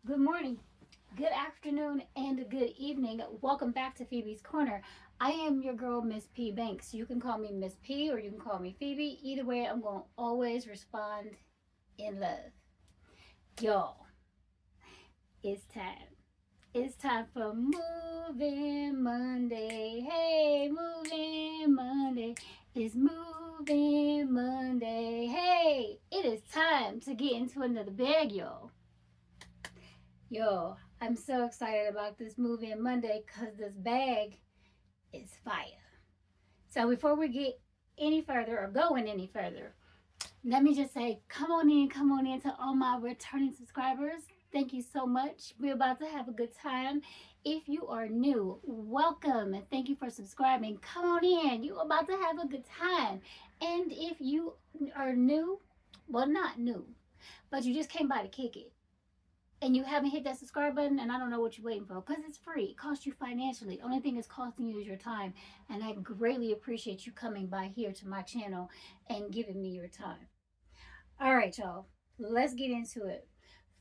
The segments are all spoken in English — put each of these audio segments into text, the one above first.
Good morning, good afternoon, and good evening. Welcome back to Phoebe's Corner. I am your girl, Miss P Banks. You can call me Miss P or you can call me Phoebe. Either way, I'm going to always respond in love. Y'all, it's time. It's time for Moving Monday. Hey, Moving Monday. It's Moving Monday. Hey, it is time to get into another bag, y'all. Yo, I'm so excited about this movie on Monday because this bag is fire. So before we get any further or going any further, let me just say, come on in to all my returning subscribers. Thank you so much. We're about to have a good time. If you are new, welcome and thank you for subscribing. Come on in. You're about to have a good time. And if you are new, well, not new, but you just came by to kick it and you haven't hit that subscribe button, and I don't know what you're waiting for because it's free. It costs you financially. Only thing it's costing you is your time. And I greatly appreciate you coming by here to my channel and giving me your time. All right, y'all. Let's get into it.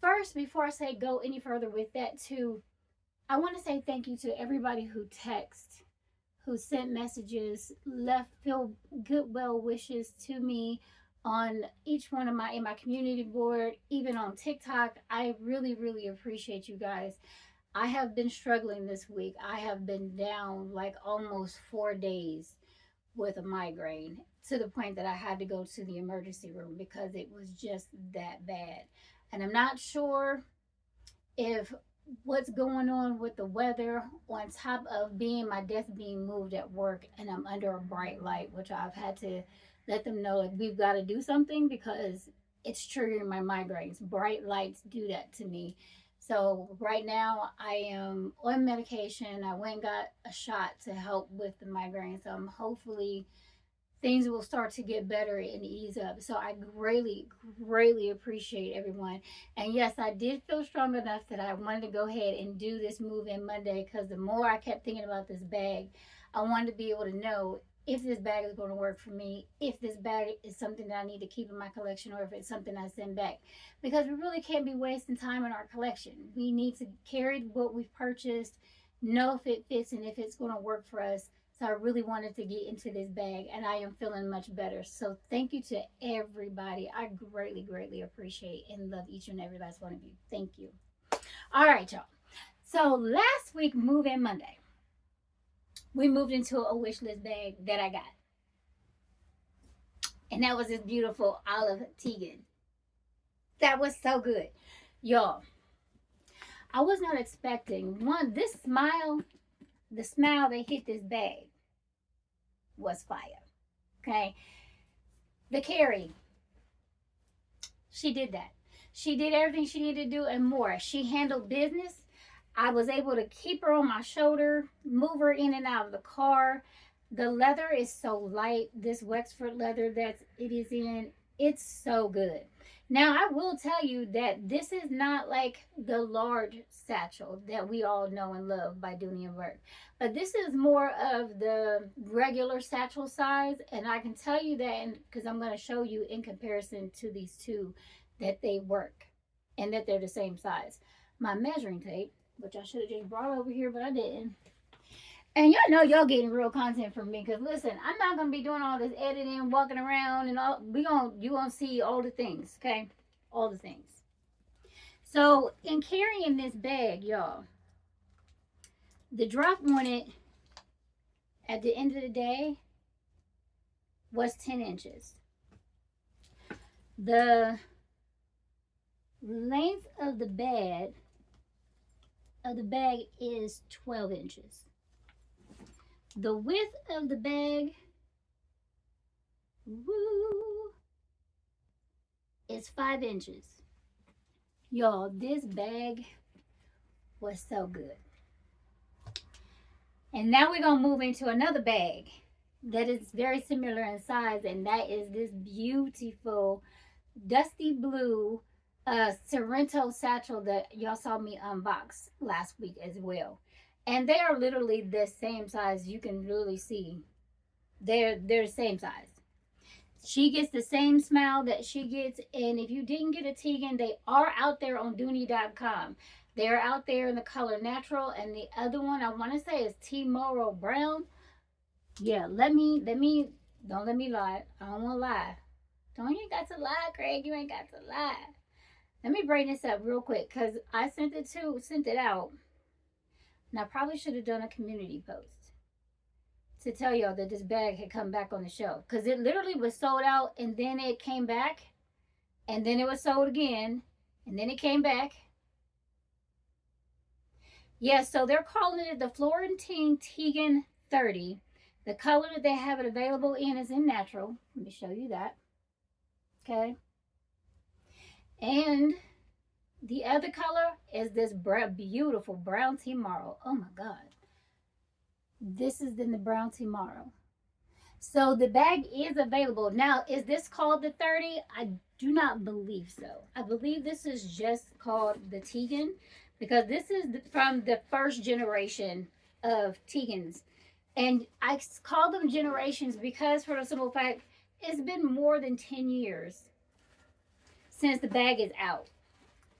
First, before I say go any further with that, too, I want to say thank you to everybody who texted, who sent messages, left feel good well wishes to me on each one of my in my community board, even on TikTok. I really appreciate you guys. I have been struggling this week. I have been down like almost 4 days with a migraine to the point that I had to go to the emergency room because it was just that bad. And I'm not sure if what's going on with the weather on top of being my desk being moved at work and I'm under a bright light, which I've had to let them know like we've got to do something because it's triggering my migraines. Bright lights do that to me. So right now I am on medication. I went and got a shot to help with the migraine. So I'm hopefully things will start to get better and ease up. So I greatly appreciate everyone. And yes, I did feel strong enough that I wanted to go ahead and do this move in Monday because the more I kept thinking about this bag, I wanted to be able to know if this bag is going to work for me, if this bag is something that I need to keep in my collection, or if it's something I send back. Because we really can't be wasting time in our collection. We need to carry what we've purchased, know if it fits and if it's going to work for us. So I really wanted to get into this bag and I am feeling much better. So thank you to everybody. I greatly appreciate and love each and every last one of you. Thank you. All right, y'all. So last week, Move-In Monday, we moved into a wish list bag that I got. And that was this beautiful olive Tegan. That was so good. Y'all, I was not expecting this smile, the smile that hit this bag was fire. Okay. The Carrie, she did that. She did everything she needed to do and more. She handled business. I was able to keep her on my shoulder, move her in and out of the car. The leather is so light. This Wexford leather that it is in, it's so good. Now, I will tell you that this is not like the large satchel that we all know and love by Dooney and Burke. But this is more of the regular satchel size. And I can tell you that because I'm going to show you in comparison to these two that they work and that they're the same size. My measuring tape, which I should have just brought over here, but I didn't. And y'all know y'all getting real content from me because listen, I'm not gonna be doing all this editing, walking around, and all. You gonna see all the things, okay? All the things. So in carrying this bag, y'all, the drop on it at the end of the day was 10 inches. The length of the bag is 12 inches. The width of the bag, is 5 inches. Y'all, this bag was so good. And now we're going to move into another bag that is very similar in size, and that is this beautiful dusty blue Sorrento satchel that y'all saw me unbox last week as well. And they are literally the same size. You can really see they're the same size. She gets the same smile that she gets. And if you didn't get a Tegan, they are out there on Dooney.com. They're out there in the color natural. And the other one I want to say is Tomorrow Brown. Yeah, don't let me lie. I don't want to lie. Don't you ain't got to lie, Craig. You ain't got to lie. Let me bring this up real quick because I sent it out. And I probably should have done a community post to tell y'all that this bag had come back on the shelf. Because it literally was sold out and then it came back. And then it was sold again. And then it came back. Yeah, so they're calling it the Florentine Tegan 30. The color that they have it available in is in natural. Let me show you that. Okay. And the other color is this beautiful brown tea marl. Oh my God. This is in the brown tea marl. So the bag is available. Now, is this called the 30? I do not believe so. I believe this is just called the Tegan because this is from the first generation of Tegans. And I call them generations because for the simple fact, it's been more than 10 years since the bag is out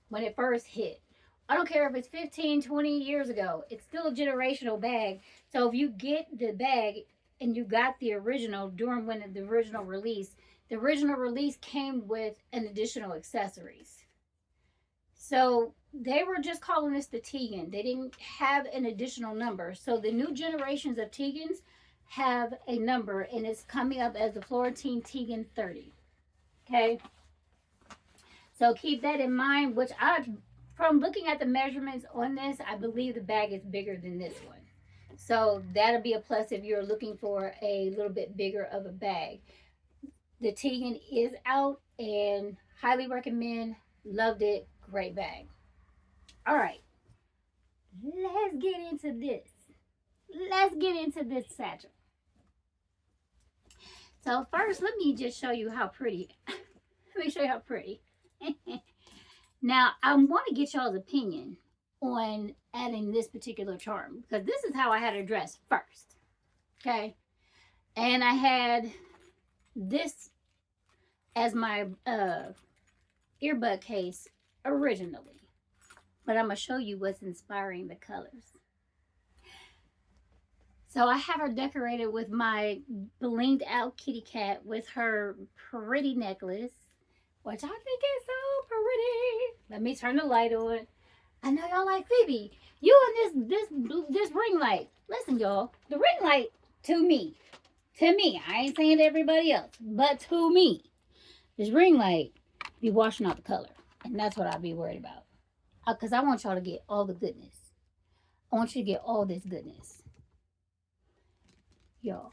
when it first hit. I don't care if it's 15, 20 years ago. It's still a generational bag. So if you get the bag and you got the original during when the original release came with an additional accessories. So they were just calling this the Tegan. They didn't have an additional number. So the new generations of Tegans have a number and it's coming up as the Florentine Tegan 30. Okay. So keep that in mind, from looking at the measurements on this, I believe the bag is bigger than this one. So that'll be a plus if you're looking for a little bit bigger of a bag. The Tegan is out and highly recommend. Loved it. Great bag. All right. Let's get into this. Let's get into this satchel. So first, let me just show you how pretty. Let me show you how pretty. Now, I want to get y'all's opinion on adding this particular charm because this is how I had her dressed first. Okay. And I had this as my earbud case originally. But I'm going to show you what's inspiring the colors. So I have her decorated with my blinged out kitty cat with her pretty necklace, which I think is so pretty. Let me turn the light on. I know y'all like Phoebe. You and this ring light. Listen, y'all. The ring light, to me. I ain't saying to everybody else, but to me. This ring light be washing out the color. And that's what I'll be worried about. Because I want y'all to get all the goodness. I want you to get all this goodness. Y'all,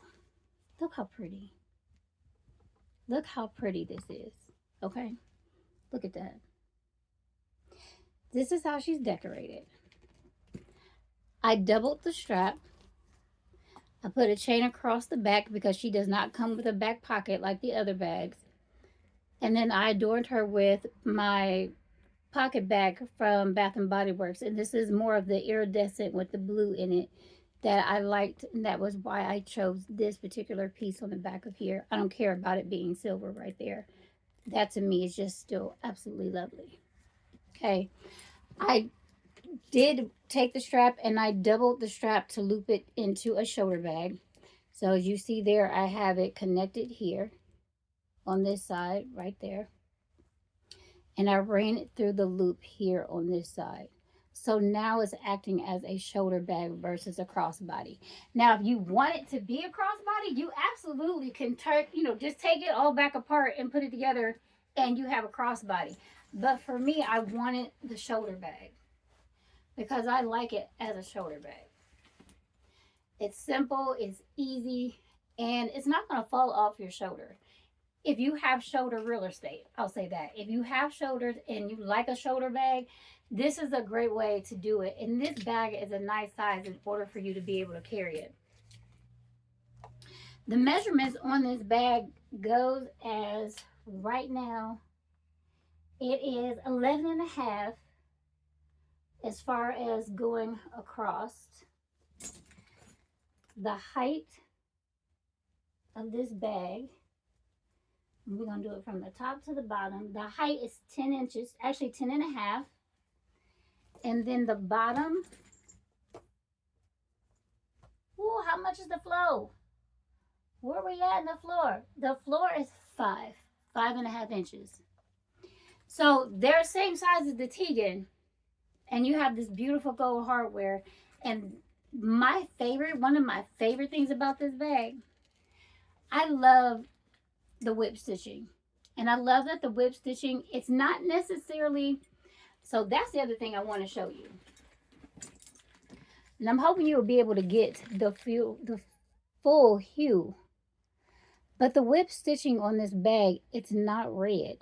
look how pretty. Look how pretty this is. Okay? Look at that. This is how she's decorated. I doubled the strap. I put a chain across the back because she does not come with a back pocket like the other bags. And then I adorned her with my pocket bag from Bath and Body Works. And this is more of the iridescent with the blue in it that I liked. And that was why I chose this particular piece on the back of here. I don't care about it being silver right there. That to me is just still absolutely lovely. Okay. I did take the strap and I doubled the strap to loop it into a shoulder bag. So as you see there, I have it connected here on this side right there. And I ran it through the loop here on this side. So now it's acting as a shoulder bag versus a crossbody. Now, if you want it to be a crossbody, you absolutely can just take it all back apart and put it together and you have a crossbody. But for me, I wanted the shoulder bag because I like it as a shoulder bag. It's simple, it's easy, and it's not going to fall off your shoulder. If you have shoulder real estate, I'll say that. If you have shoulders and you like a shoulder bag, this is a great way to do it. And this bag is a nice size in order for you to be able to carry it. The measurements on this bag goes as right now, it is 11 and a half as far as going across. The height of this bag We're going to do it from the top to the bottom. The height is 10 inches, actually 10 and a half. And then the bottom, ooh, how much is the flow? Where are we at in the floor? The floor is 5.5 inches. So they're same size as the Tegan. And you have this beautiful gold hardware. And my favorite, one of my favorite things about this bag, I love the whip stitching. And I love that the whip stitching, it's not necessarily, so that's the other thing I want to show you. And I'm hoping you'll be able to get the full hue. But the whip stitching on this bag, it's not red.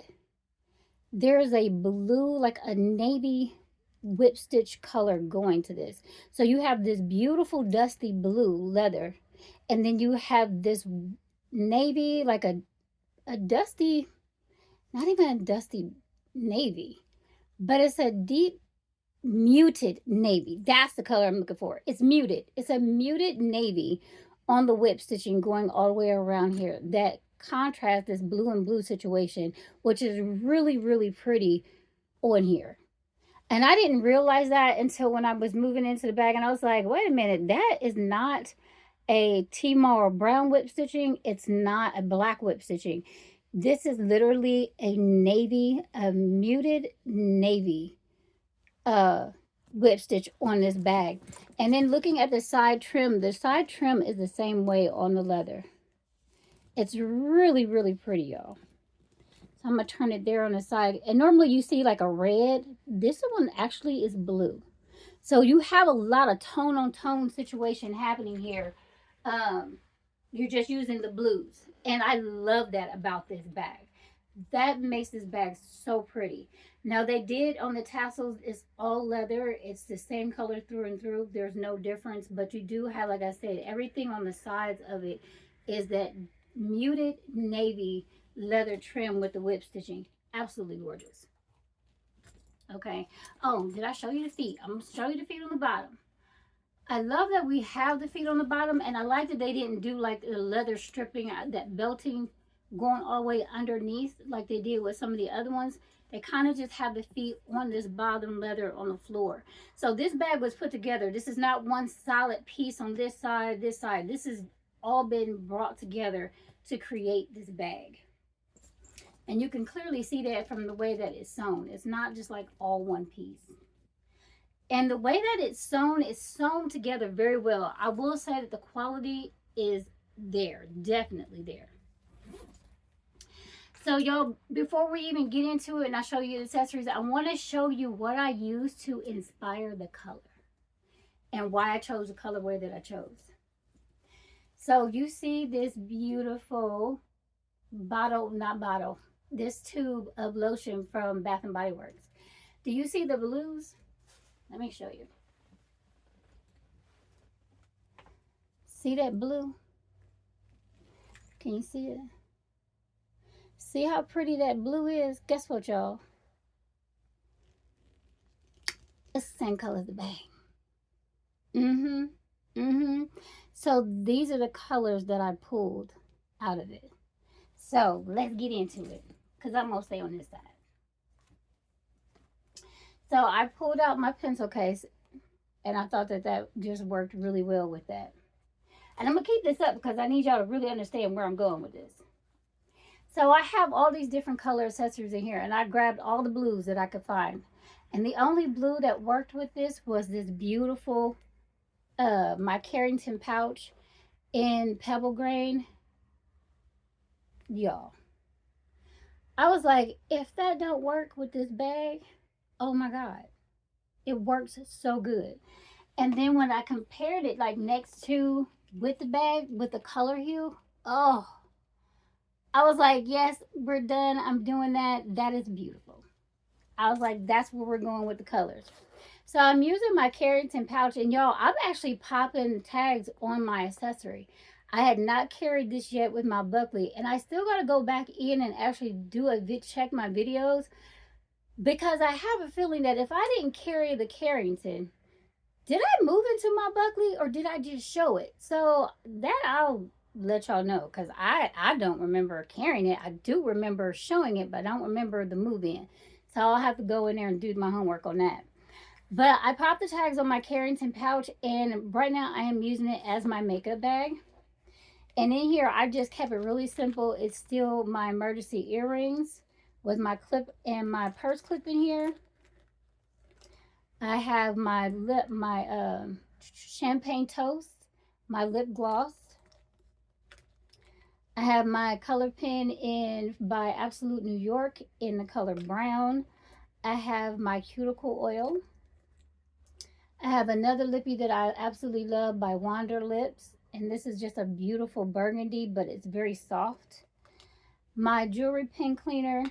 There's a blue, like a navy whip stitch color going to this. So you have this beautiful dusty blue leather. And then you have this navy, like a dusty, not even a dusty navy, but it's a deep muted navy. That's the color I'm looking for. It's muted. It's a muted navy on the whip stitching going all the way around here that contrasts this blue and blue situation, which is really, really pretty on here. And I didn't realize that until when I was moving into the bag, and I was like, wait a minute, that is not a Timor brown whip stitching. It's not a black whip stitching. This is literally a navy, a muted navy whip stitch on this bag. And then looking at the side trim is the same way on the leather. It's really, really pretty, y'all. So I'm going to turn it there on the side. And normally you see like a red. This one actually is blue. So you have a lot of tone on tone situation happening here. You're just using the blues. And I love that about this bag. That makes this bag so pretty. Now they did on the tassels, it's all leather. It's the same color through and through. There's no difference. But you do have, like I said, everything on the sides of it is that muted navy leather trim with the whip stitching. Absolutely gorgeous. Okay. Oh, did I show you the feet? I'm going to show you the feet on the bottom. I love that we have the feet on the bottom, and I like that they didn't do like the leather stripping, that belting going all the way underneath like they did with some of the other ones. They kind of just have the feet on this bottom leather on the floor. So this bag was put together. This is not one solid piece on this side, this side. This has all been brought together to create this bag. And you can clearly see that from the way that it's sewn. It's not just like all one piece. And the way that it's sewn together very well. I will say that the quality is there, definitely there. So y'all, before we even get into it and I show you the accessories, I want to show you what I use to inspire the color and why I chose the colorway that I chose. So you see this beautiful this tube of lotion from Bath and Body Works. Do you see the blues? Let me show you. See that blue? Can you see it? See how pretty that blue is? Guess what, y'all? It's the same color as the bag. So these are the colors that I pulled out of it. So let's get into it, because I'm going to stay on this side. So I pulled out my pencil case, and I thought that that just worked really well with that. And I'm going to keep this up because I need y'all to really understand where I'm going with this. So I have all these different color accessories in here, and I grabbed all the blues that I could find. And the only blue that worked with this was this beautiful, my Carrington pouch in Pebble Grain. Y'all, I was like, if that don't work with this bag, oh my God, it works so good. And then when I compared it like next to with the bag, with the color hue, oh, I was like, yes, we're done. I'm doing that. That is beautiful. I was like, that's where we're going with the colors. So I'm using my Carrington pouch, and y'all, I'm actually popping tags on my accessory. I had not carried this yet with my Buckley, and I still got to go back in and actually check my videos, because I have a feeling that if I didn't carry the Carrington, did I move into my Buckley or did I just show it? So that let y'all know, because I don't remember carrying it. I do remember showing it, but I don't remember the move-in. So I'll have to go in there and do my homework on that. But I popped the tags on my Carrington pouch, and right now I am using it as my makeup bag. And in here, I just kept it really simple. It's still my emergency earrings with my clip and my purse clip in here. I have my champagne toast, my lip gloss. I have my color pen in by Absolute New York in the color brown. I have my cuticle oil. I have another lippy that I absolutely love by Wander Lips. And this is just a beautiful burgundy, but it's very soft. My jewelry pen cleaner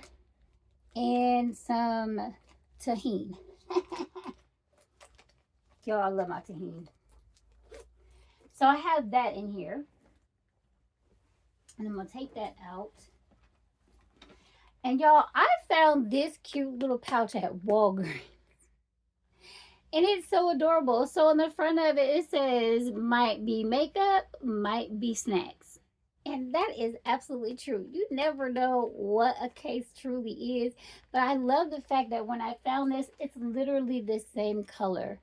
and some tahini. Y'all, I love my tahini. So I have that in here. And I'm going to take that out. And y'all, I found this cute little pouch at Walgreens. And it's so adorable. So on the front of it, it says, might be makeup, might be snacks. And that is absolutely true. You never know what a case truly is. But I love the fact that when I found this, it's literally the same color.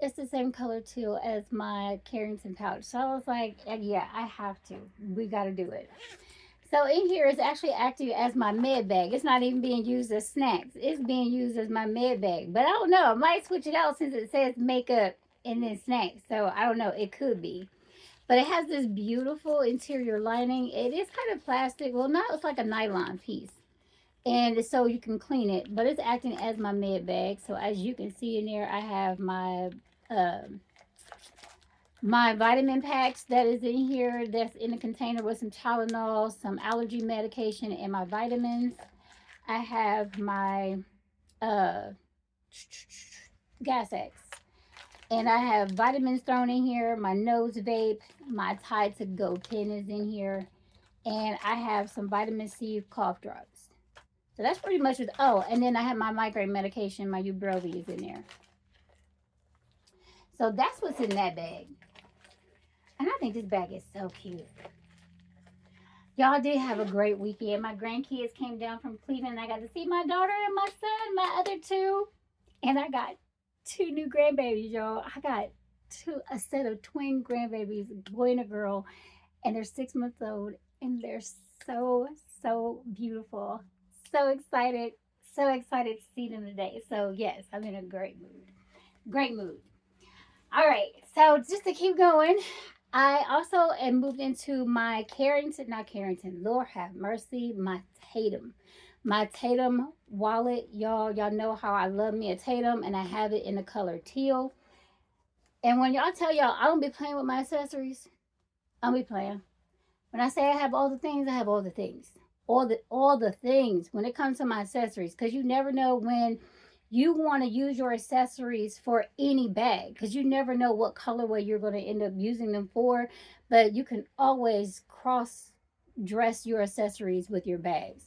It's the same color too as my Carrington pouch. So I was like, yeah, I have to. We got to do it. So in here, it's actually acting as my med bag. It's not even being used as snacks. It's being used as my med bag. But I don't know. I might switch it out since it says makeup and then snacks. So I don't know. It could be. But it has this beautiful interior lining. It is kind of plastic. Well, not, it's like a nylon piece. And so you can clean it. But it's acting as my med bag. So as you can see in there, I have my my vitamin packs that is in here, that's in a container with some Tylenol, some allergy medication, and my vitamins. I have my Gas X, and I have vitamins thrown in here. My nose vape, my Tide to Go pen is in here, and I have some vitamin C cough drops. So that's pretty much it. Oh, and then I have my migraine medication, my Ubrelvy is in there. So that's what's in that bag. And I think this bag is so cute. Y'all did have a great weekend. My grandkids came down from Cleveland. And I got to see my daughter and my son, my other two. And I got 2 new grandbabies, y'all. I got a set of twin grandbabies, a boy and a girl. And they're 6 months old. And they're so, so beautiful. So excited. So excited to see them today. So yes, I'm in a great mood. Great mood. All right. So just to keep going, I also am moved into my Lord have mercy, my Tatum. My Tatum wallet, y'all know how I love me a Tatum, and I have it in the color teal. And when y'all tell y'all I don't be playing with my accessories, I don't be playing. When I say I have all the things, I have all the things. All the things when it comes to my accessories, because you never know when you want to use your accessories for any bag, because you never know what colorway you're going to end up using them for. But you can always cross dress your accessories with your bags.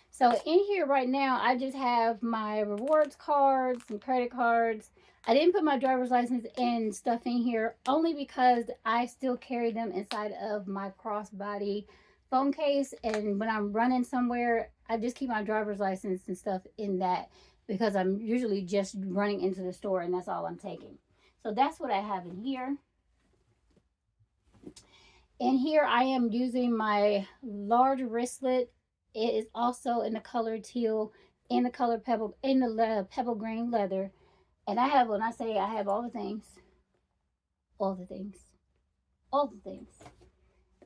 So in here right now, I just have my rewards cards and credit cards. I didn't put my driver's license and stuff in here only because I still carry them inside of my crossbody phone case. And when I'm running somewhere, I just keep my driver's license and stuff in that, because I'm usually just running into the store and that's all I'm taking. So that's what I have in here. In here, I am using my large wristlet. It is also in the color teal, in the color pebble, in the pebble green leather. And I have, when I say I have all the things, all the things, all the things.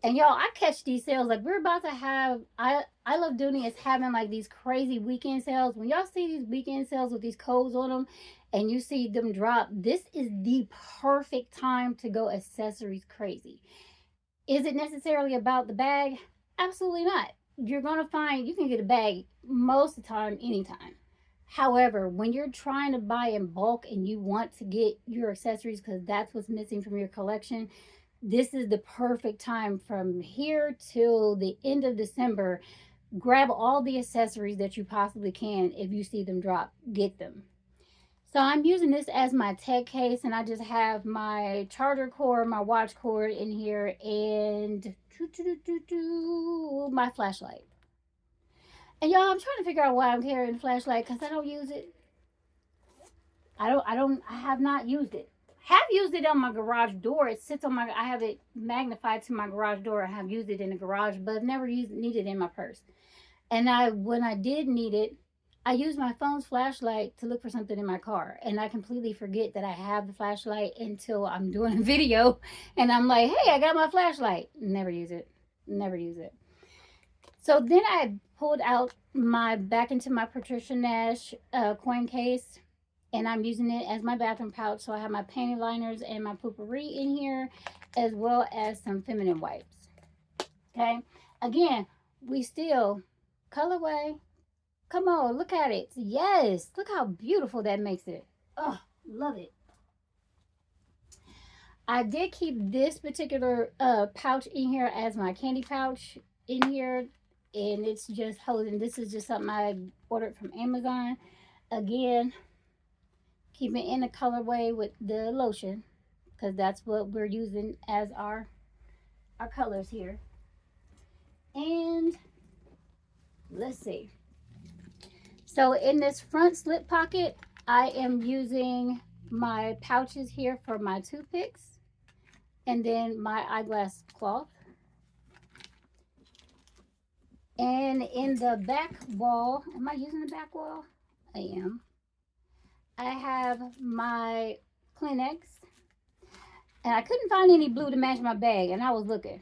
And y'all, I catch these sales. Like, we're about to have, I Love Dooney is having like these crazy weekend sales. When y'all see these weekend sales with these codes on them and you see them drop, this is the perfect time to go accessories crazy. Is it necessarily about the bag? Absolutely not. You're going to find, you can get a bag most of the time, anytime. However, when you're trying to buy in bulk and you want to get your accessories because that's what's missing from your collection, this is the perfect time from here till the end of December. Grab all the accessories that you possibly can. If you see them drop, get them. So I'm using this as my tech case, and I just have my charger cord, my watch cord in here, and my flashlight. And y'all, I'm trying to figure out why I'm carrying the flashlight because I don't use it. I have not used it. Have used it on my garage door. It sits on my, I have it magnified to my garage door. I have used it in the garage, but I've never needed it in my purse. And when I did need it, I used my phone's flashlight to look for something in my car. And I completely forget that I have the flashlight until I'm doing a video. And I'm like, hey, I got my flashlight. Never use it. Never use it. So then I pulled out back into my Patricia Nash coin case. And I'm using it as my bathroom pouch. So I have my panty liners and my poopery in here, as well as some feminine wipes. Okay. Again, we still colorway. Come on, look at it. Yes, look how beautiful that makes it. Oh, love it. I did keep this particular pouch in here as my candy pouch in here, and it's just holding. This is just something I ordered from Amazon. Again, keep it in the colorway with the lotion, because that's what we're using as our colors here. And let's see. So in this front slip pocket, I am using my pouches here for my toothpicks, and then my eyeglass cloth. And in the back wall, am I using the back wall? I am. I have my Kleenex, and I couldn't find any blue to match my bag, and I was looking.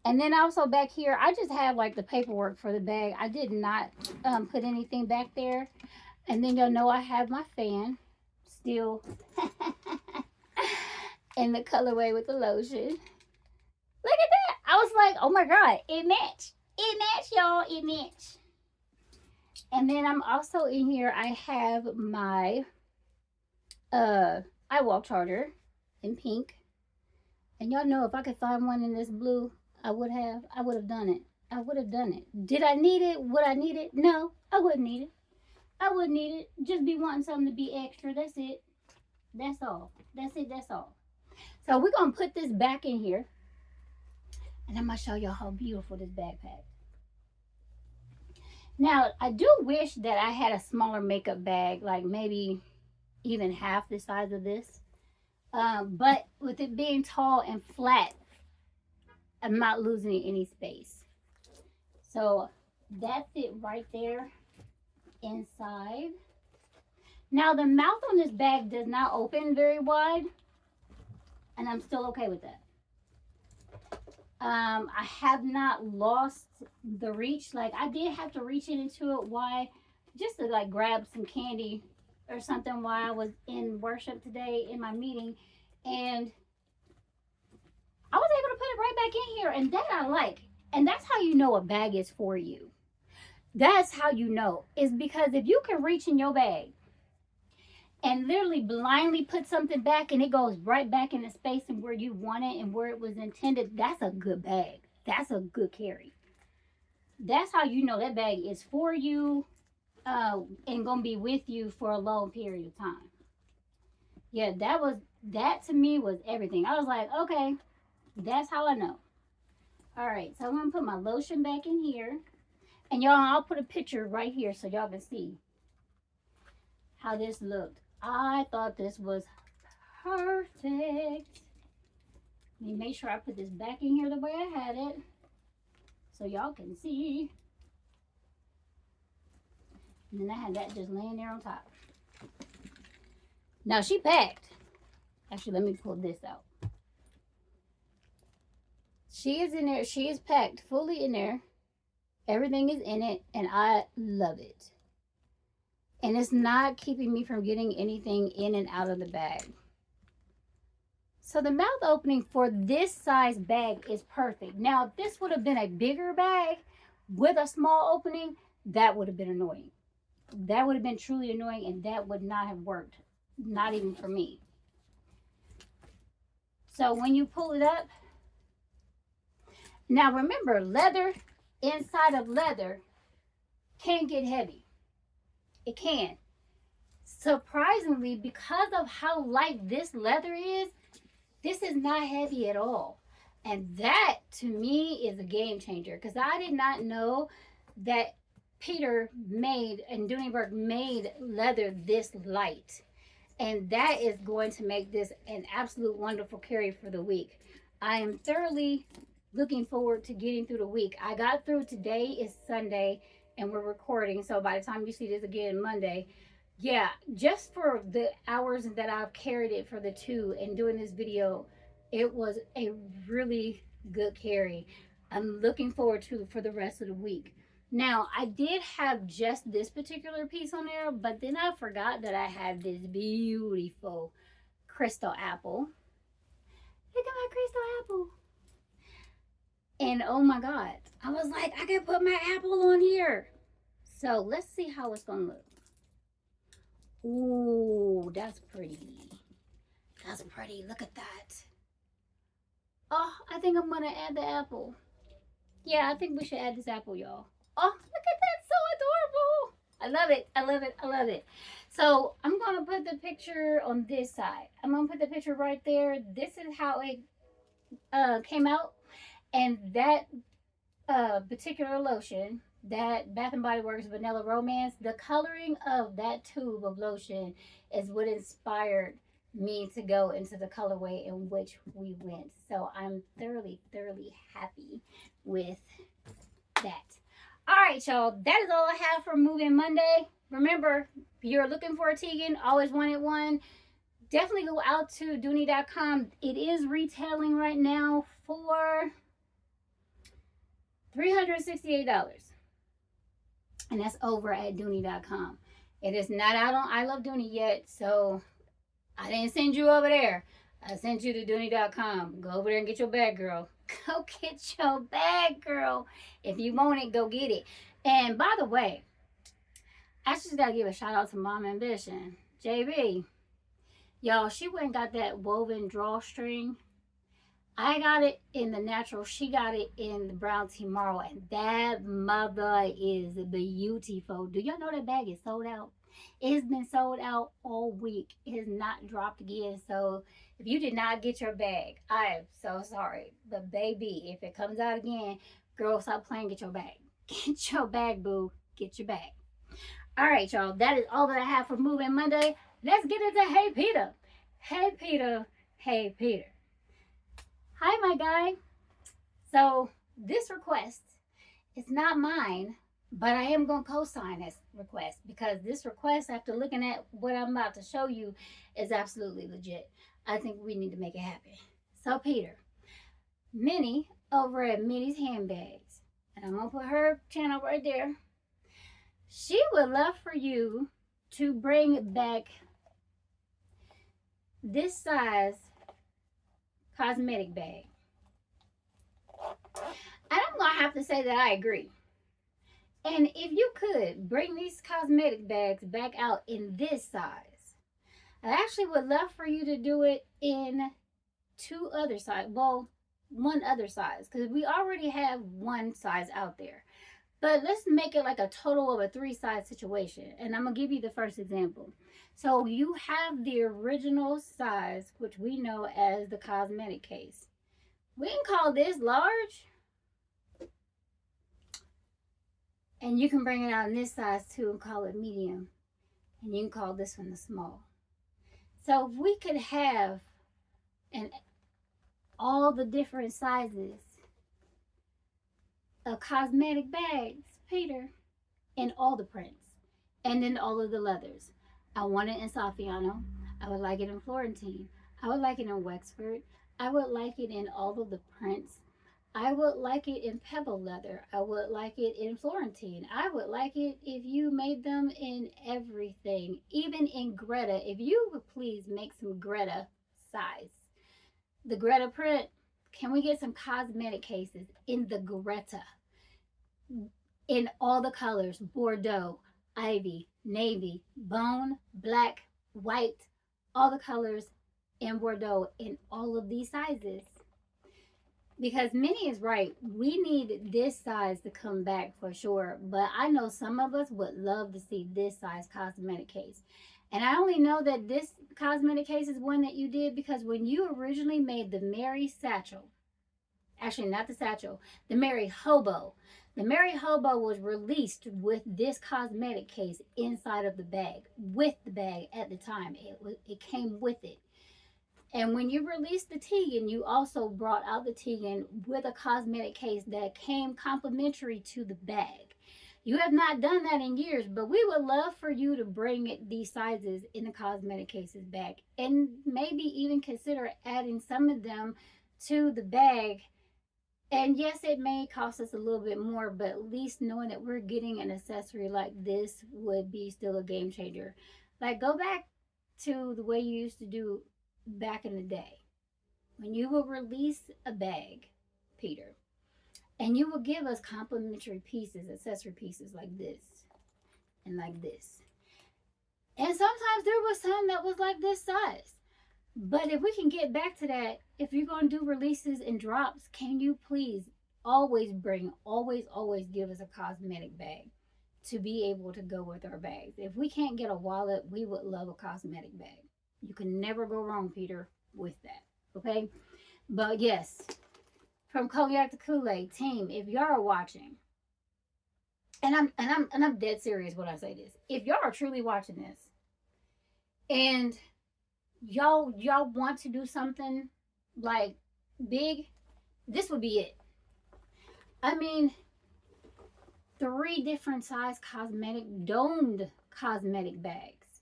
And then also back here, I just have like the paperwork for the bag. I did not put anything back there. And then you'll know I have my fan still in the colorway with the lotion. Look at that. I was like, oh my God, it matched. It matched, y'all. It matched. And then I'm also in here, I have my iWalk charger in pink. And y'all know if I could find one in this blue, I would have done it. I would have done it. Did I need it? Would I need it? No, I wouldn't need it. I wouldn't need it. Just be wanting something to be extra. That's it. That's all. That's it. That's all. So we're going to put this back in here. And I'm going to show y'all how beautiful this backpack. Now, I do wish that I had a smaller makeup bag, like maybe even half the size of this. But with it being tall and flat, I'm not losing any space. So that's it right there inside. Now the mouth on this bag does not open very wide, and I'm still okay with that. I have not lost the reach. Like I did have to reach into it. Why? Just to like grab some candy or something while I was in worship today in my meeting, and I was able to put it right back in here, and that I like. And that's how you know a bag is for you. That's how you know. Is because if you can reach in your bag and literally blindly put something back and it goes right back in the space and where you want it and where it was intended, that's a good bag. That's a good carry. That's how you know that bag is for you and gonna be with you for a long period of time. Yeah, that to me was everything. I was like, okay, that's how I know. All right, so I'm gonna put my lotion back in here. And y'all, I'll put a picture right here so y'all can see how this looked. I thought this was perfect. Let me make sure I put this back in here the way I had it so y'all can see. And then I had that just laying there on top. Now she packed. Actually, let me pull this out. She is in there. She is packed fully in there. Everything is in it, and I love it. And it's not keeping me from getting anything in and out of the bag. So the mouth opening for this size bag is perfect. Now, if this would have been a bigger bag with a small opening, that would have been annoying. That would have been truly annoying, and that would not have worked. Not even for me. So when you pull it up, now remember, leather inside of leather can get heavy. It can. surprisingly, because of how light this leather is, this is not heavy at all. And that to me is a game changer, because I did not know that Peter made and Dooneyberg made leather this light. And that is going to make this an absolute wonderful carry for the week. I am thoroughly looking forward to getting through the week. I got through today, is Sunday, and we're recording. So by the time you see this again Monday, yeah, just for the hours that I've carried it for the two and doing this video, it was a really good carry. I'm looking forward to for the rest of the week. Now, I did have just this particular piece on there, but then I forgot that I had this beautiful crystal apple. Look at my crystal apple. And oh my God, I was like, I can put my apple on here. So let's see how it's gonna look. Ooh, that's pretty. That's pretty. Look at that. Oh, I think I'm gonna add the apple. Yeah, I think we should add this apple, y'all. Oh, look at that. So adorable. I love it. I love it. I love it. So I'm gonna put the picture on this side. I'm gonna put the picture right there. This is how it came out. And that particular lotion, that Bath and Body Works Vanilla Romance, the coloring of that tube of lotion is what inspired me to go into the colorway in which we went. So I'm thoroughly happy with that. All right, y'all, that is all I have for Move-In Monday. Remember, if you're looking for a Tegan, always wanted one, definitely go out to Dooney.com. It is retailing right now for $368. And that's over at Dooney.com. It is not out on I Love Dooney yet, so I didn't send you over there. I sent you to Dooney.com. Go over there and get your bag, girl. Go get your bag, girl. If you want it, go get it. And by the way, I just got to give a shout out to Mom Ambition. JB. Y'all, she went and got that woven drawstring. I got it in the natural. She got it in the brown tea marl. And that mother is beautiful. Do y'all know that bag is sold out? It's been sold out all week. It has not dropped again. So if you did not get your bag, I am so sorry. But baby, if it comes out again, girl, stop playing. Get your bag. Get your bag, boo. Get your bag. All right, y'all. That is all that I have for Move-In Monday. Let's get into Hey Peter. Hey Peter. Hey Peter. Hi, my guy. So this request is not mine, but I am going to co-sign this request because this request, after looking at what I'm about to show you, is absolutely legit. I think we need to make it happen. So Peter, Minnie over at Minnie's Handbags, and I'm going to put her channel right there. She would love for you to bring back this size cosmetic bag. And I'm going to have to say that I agree. And if you could bring these cosmetic bags back out in this size, I actually would love for you to do it in two other size. Well, one other size, because we already have one size out there. But let's make it like a total of a 3-size situation. And I'm going to give you the first example. So you have the original size, which we know as the cosmetic case. We can call this large. And you can bring it out in this size too and call it medium. And you can call this one the small. So if we could have all the different sizes of cosmetic bags, Peter, in all the prints and in all of the leathers. I want it in Saffiano. I would like it in Florentine. I would like it in Wexford. I would like it in all of the prints. I would like it in pebble leather. I would like it in Florentine. I would like it if you made them in everything, even in Greta. If you would please make some Greta size. The Greta print, can we get some cosmetic cases in the Greta? In all the colors, Bordeaux, ivy, navy, bone, black, white, all the colors in Bordeaux in all of these sizes. Because Minnie is right, we need this size to come back for sure. But I know some of us would love to see this size cosmetic case. And I only know that this cosmetic case is one that you did because when you originally made the Mary Satchel, actually not the Satchel, the Mary Hobo. The Mary Hobo was released with this cosmetic case inside of the bag, with the bag at the time. It came with it. And when you released the Tegan, you also brought out the Tegan with a cosmetic case that came complimentary to the bag. You have not done that in years, but we would love for you to bring these sizes in the cosmetic cases back and maybe even consider adding some of them to the bag. And yes, it may cost us a little bit more, but at least knowing that we're getting an accessory like this would be still a game changer. Like, go back to the way you used to do back in the day when you would release a bag, Peter, and you would give us complimentary pieces, accessory pieces like this and like this. And sometimes there was some that was like this size. But if we can get back to that, if you're going to do releases and drops, can you please always give us a cosmetic bag to be able to go with our bags? If we can't get a wallet, we would love a cosmetic bag. You can never go wrong, Peter, with that. Okay? But yes, from Cognac to Kool-Aid team, if y'all are watching, and I'm dead serious when I say this. If y'all are truly watching this and y'all want to do something like big, this would be it. I mean, 3 different size cosmetic domed cosmetic bags.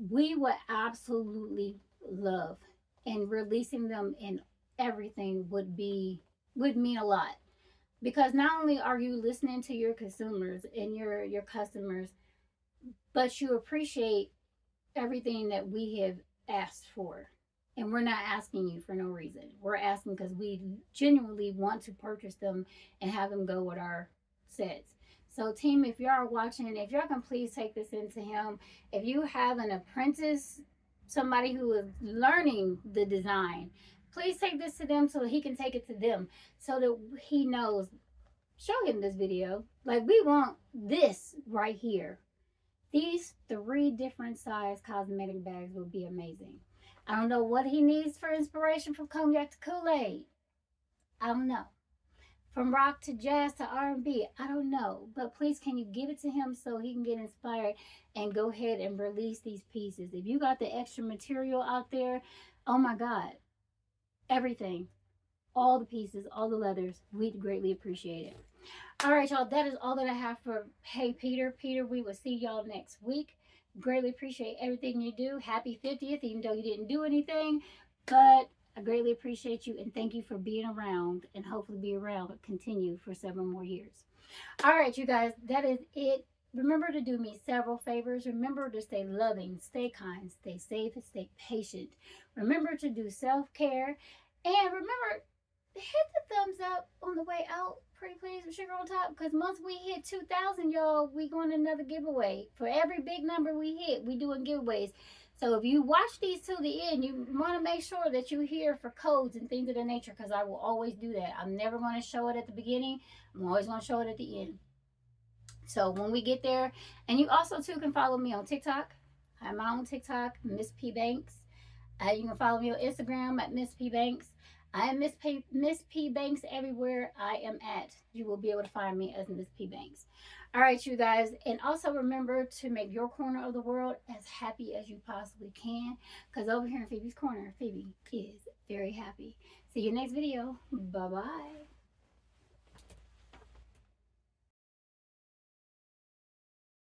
We would absolutely love, and releasing them in everything would mean a lot, because not only are you listening to your consumers and your customers, but you appreciate everything that we have asked for. And we're not asking you for no reason. We're asking because we genuinely want to purchase them and have them go with our sets. So team, if y'all are watching, if y'all can please take this into him. If you have an apprentice, somebody who is learning the design, please take this to them so that he can take it to them, so that he knows. Show him this video. Like, we want this right here. These 3 different size cosmetic bags would be amazing. I don't know what he needs for inspiration from Cognac to Kool-Aid. I don't know. From rock to jazz to R&B, I don't know. But please, can you give it to him so he can get inspired and go ahead and release these pieces? If you got the extra material out there, oh my God. Everything. All the pieces, all the leathers, we'd greatly appreciate it. All right, y'all, that is all that I have for Hey Peter. Peter, we will see y'all next week. Greatly appreciate everything you do. Happy 50th, even though you didn't do anything. But I greatly appreciate you, and thank you for being around, and hopefully be around and continue for several more years. All right, you guys, that is it. Remember to do me several favors. Remember to stay loving, stay kind, stay safe, and stay patient. Remember to do self-care. And remember, hit the thumbs up on the way out, pretty please, with sugar on top, because once we hit 2,000, y'all, we going another giveaway. For every big number we hit, we doing giveaways. So if you watch these till the end, you want to make sure that you're here for codes and things of that nature, because I will always do that. I'm never going to show it at the beginning. I'm always going to show it at the end. So when we get there, and you also too can follow me on TikTok. I have my own TikTok, Miss P Banks. You can follow me on Instagram at Miss P Banks. I am Miss P Banks everywhere I am at. You will be able to find me as Miss P Banks. All right, you guys. And also remember to make your corner of the world as happy as you possibly can. Because over here in Phoebe's corner, Phoebe is very happy. See you next video. Bye-bye.